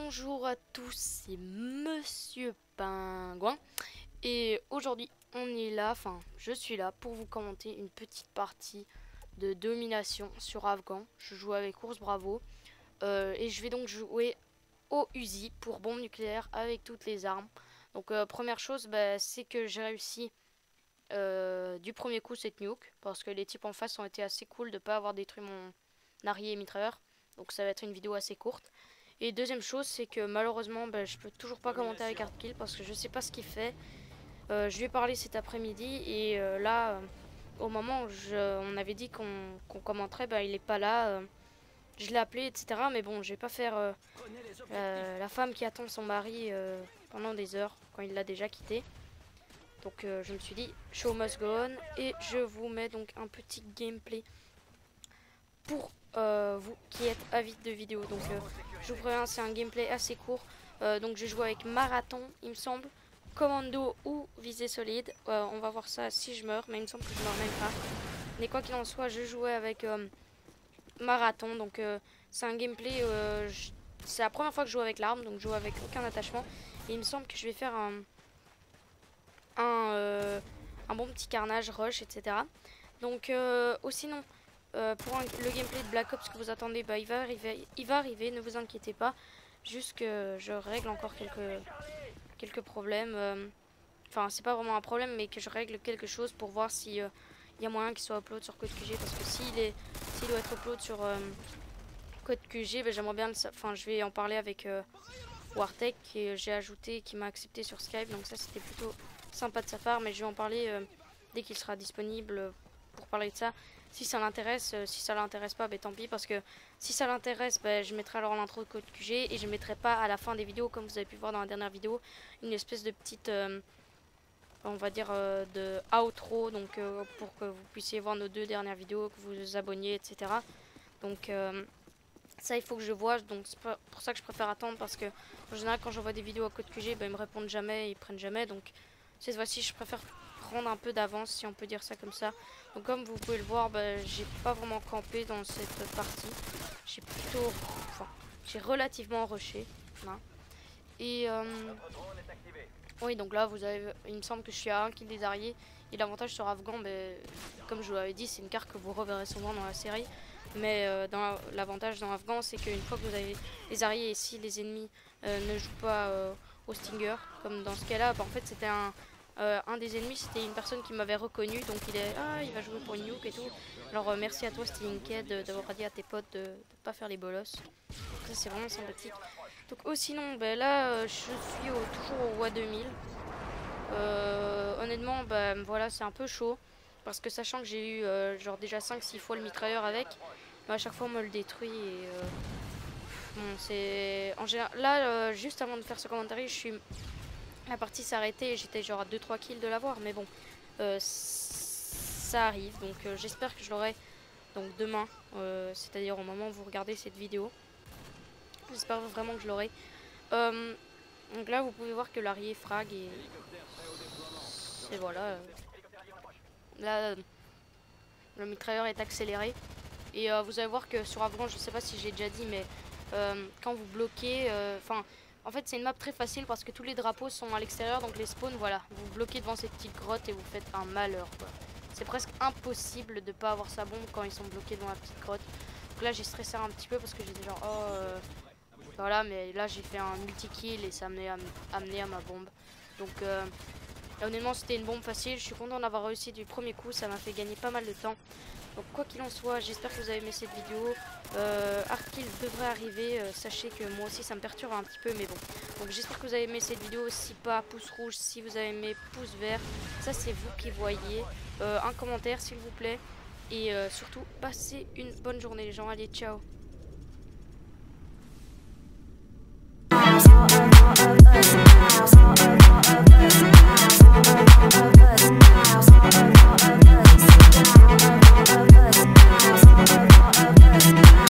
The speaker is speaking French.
Bonjour à tous, c'est Monsieur Pingouin et aujourd'hui on est là, enfin je suis là pour vous commenter une petite partie de domination sur Afghan. Je joue avec Ours Bravo et je vais donc jouer au Uzi pour bombe nucléaire avec toutes les armes. Donc première chose, c'est que j'ai réussi du premier coup cette nuke parce que les types en face ont été assez cool de pas avoir détruit mon arrière mitrailleur. Donc ça va être une vidéo assez courte. Et deuxième chose, c'est que malheureusement, je peux toujours pas commenter avec Hardkill parce que je sais pas ce qu'il fait. Je lui ai parlé cet après-midi et là, au moment où on avait dit qu'on commenterait, il est pas là. Je l'ai appelé, etc. Mais bon, je vais pas faire la femme qui attend son mari pendant des heures quand il l'a déjà quitté. Donc je me suis dit, show must go on et je vous mets donc un petit gameplay pour vous qui êtes avides de vidéos. Donc je vous préviens, c'est un gameplay assez court. Donc je joue avec Marathon, il me semble, Commando ou Visée Solide. On va voir ça si je meurs, mais il me semble que je meurs même pas. Mais quoi qu'il en soit, je jouais avec Marathon. Donc c'est un gameplay, c'est la première fois que je joue avec l'arme, donc je joue avec aucun attachement. Et il me semble que je vais faire un bon petit carnage, rush, etc. Donc sinon, pour le gameplay de Black Ops que vous attendez, il va arriver, ne vous inquiétez pas. Juste que je règle encore quelques problèmes. Enfin, c'est pas vraiment un problème, mais que je règle quelque chose pour voir si y a moyen qu'il soit upload sur Code QG. Parce que s'il doit être upload sur Code QG, j'aimerais bien enfin, je vais en parler avec Wartech, que j'ai ajouté, qui m'a accepté sur Skype. Donc ça, c'était plutôt sympa de sa part, mais je vais en parler dès qu'il sera disponible pour parler de ça. Si ça l'intéresse, si ça l'intéresse pas, tant pis, parce que si ça l'intéresse, je mettrai alors l'intro de Code QG et je mettrai pas à la fin des vidéos, comme vous avez pu voir dans la dernière vidéo, une espèce de petite, on va dire, de outro, donc pour que vous puissiez voir nos 2 dernières vidéos, que vous vous abonniez, etc. Donc ça, il faut que je vois, donc c'est pour ça que je préfère attendre, parce que en général, quand j'envoie des vidéos à Code QG, ils me répondent jamais, ils prennent jamais, donc cette fois-ci, je préfère prendre un peu d'avance, si on peut dire ça comme ça. Donc comme vous pouvez le voir, j'ai pas vraiment campé dans cette partie. J'ai plutôt, enfin, j'ai relativement rushé. Hein. Et oui, donc là, il me semble que je suis à 1 kill des arriers. Et l'avantage sur Afghan, comme je vous l'avais dit, c'est une carte que vous reverrez souvent dans la série. Mais l'avantage dans Afghan, c'est qu'une fois que vous avez les arriers et si les ennemis ne jouent pas au Stinger, comme dans ce cas-là, en fait c'était un des ennemis, c'était une personne qui m'avait reconnu, donc il va jouer pour une nuke et tout. Alors merci à toi Stealing Ked d'avoir dit à tes potes de pas faire les bolosses. Ça c'est vraiment sympathique. Donc sinon là je suis toujours au WA 2000. Honnêtement voilà, c'est un peu chaud parce que sachant que j'ai eu genre déjà 5-6 fois le mitrailleur avec, à chaque fois on me le détruit et bon, c'est en général là juste avant de faire ce commentaire, la partie s'est arrêtée et j'étais genre à 2-3 kills de l'avoir, mais bon, ça arrive, donc j'espère que je l'aurai donc demain, c'est-à-dire au moment où vous regardez cette vidéo. J'espère vraiment que je l'aurai. Donc là, vous pouvez voir que l'arrière frag et voilà. Là, le mitrailleur est accéléré. Et vous allez voir que sur Afghan, je sais pas si j'ai déjà dit, mais quand vous bloquez, en fait, c'est une map très facile parce que tous les drapeaux sont à l'extérieur, donc les spawns, voilà. Vous bloquez devant cette petite grotte et vous faites un malheur, quoi. C'est presque impossible de pas avoir sa bombe quand ils sont bloqués dans la petite grotte. Donc là, j'ai stressé un petit peu parce que j'étais genre, voilà, mais là, j'ai fait un multi-kill et ça m'a amené à ma bombe. Donc, là, honnêtement, c'était une bombe facile. Je suis content d'avoir réussi du premier coup, ça m'a fait gagner pas mal de temps. Donc quoi qu'il en soit, j'espère que vous avez aimé cette vidéo. Hardkill devrait arriver, sachez que moi aussi ça me perturbe un petit peu, mais bon. Donc j'espère que vous avez aimé cette vidéo, si pas, pouce rouge, si vous avez aimé, pouce vert. Ça c'est vous qui voyez. Un commentaire s'il vous plaît. Et surtout, passez une bonne journée les gens, allez ciao.